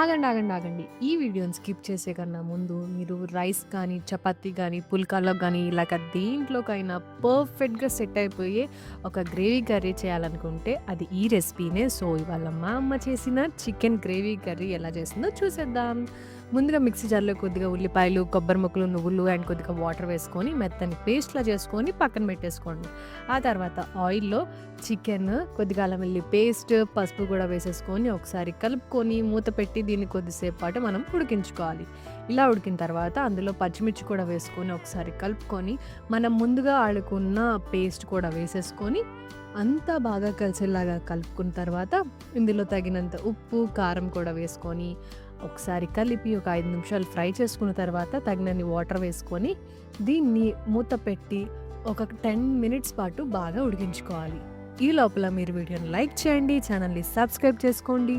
ఆగండి, ఆగండి, ఆగండి. ఈ వీడియోని స్కిప్ చేసే కన్నా ముందు మీరు రైస్ కానీ, చపాతీ గానీ, పుల్కాలో గానీ ఇలాగ దేంట్లోకైనా పర్ఫెక్ట్‌గా సెట్ అయిపోయే ఒక గ్రేవీ కర్రీ చేయాలనుకుంటే అది ఈ రెసిపీనే. సో, ఇవాళ మా అమ్మ చేసిన చికెన్ గ్రేవీ కర్రీ ఎలా చేసిందో చూసేద్దాం. ముందుగా మిక్సీ జార్‌లో కొద్దిగా ఉల్లిపాయలు, కొబ్బరి ముక్కలు, నువ్వులు అండ్ కొద్దిగా వాటర్ వేసుకొని మెత్తని పేస్ట్‌లా చేసుకొని పక్కన పెట్టేసుకోండి. ఆ తర్వాత ఆయిల్‌లో చికెన్, కొద్దిగా అల్లం వెల్లుల్లి పేస్ట్, పసుపు కూడా వేసేసుకొని ఒకసారి కలుపుకొని మూత పెట్టి దీన్ని కొద్దిసేపు పాటు మనం ఉడికించుకోవాలి. ఇలా ఉడికిన తర్వాత అందులో పచ్చిమిర్చి కూడా వేసుకొని ఒకసారి కలుపుకొని మనం ముందుగా ఆడుకున్న పేస్ట్ కూడా వేసేసుకొని అంతా బాగా కలిసేలాగా కలుపుకున్న తర్వాత ఇందులో తగినంత ఉప్పు, కారం కూడా వేసుకొని ఒకసారి కలిపి ఒక 5 నిమిషాలు ఫ్రై చేసుకున్న తర్వాత తగినన్ని వాటర్ వేసుకొని దీన్ని మూత పెట్టి ఒక 10 మినిట్స్ పాటు బాగా ఉడికించుకోవాలి. ఈ లోపల మీరు వీడియోని లైక్ చేయండి, ఛానల్‌ని సబ్స్క్రైబ్ చేసుకోండి.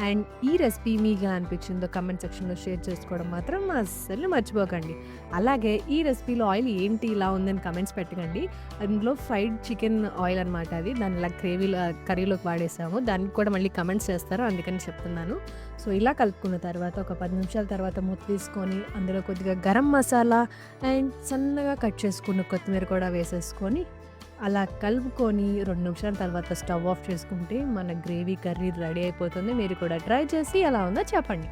అండ్ ఈ రెసిపీ మీకెలా అనిపించిందో కామెంట్ సెక్షన్‌లో షేర్ చేసుకోవడం మాత్రం అస్సలు మర్చిపోకండి. అలాగే ఈ రెసిపీలో ఆయిల్ ఏంటి ఇలా ఉందని కామెంట్స్ పెట్టకండి. అందులో ఫ్రైడ్ చికెన్ ఆయిల్ అనమాట అది. దాన్ని ఇలా కర్రీలోకి వాడేసాము. దానికి కూడా మళ్ళీ కామెంట్స్ చేస్తారు అందుకని చెప్తున్నాను. సో, ఇలా కలుపుకున్న తర్వాత ఒక 10 నిమిషాల తర్వాత మూత తీసుకొని అందులో కొద్దిగా గరం మసాలా అండ్ సన్నగా కట్ చేసుకున్న కొత్తిమీర కూడా వేసేసుకొని అలా కలుపుకొని 2 నిమిషాల తర్వాత స్టవ్ ఆఫ్ చేసుకుంటే మన గ్రేవీ కర్రీ రెడీ అయిపోతుంది. మీరు కూడా ట్రై చేసి ఎలా ఉందో చెప్పండి.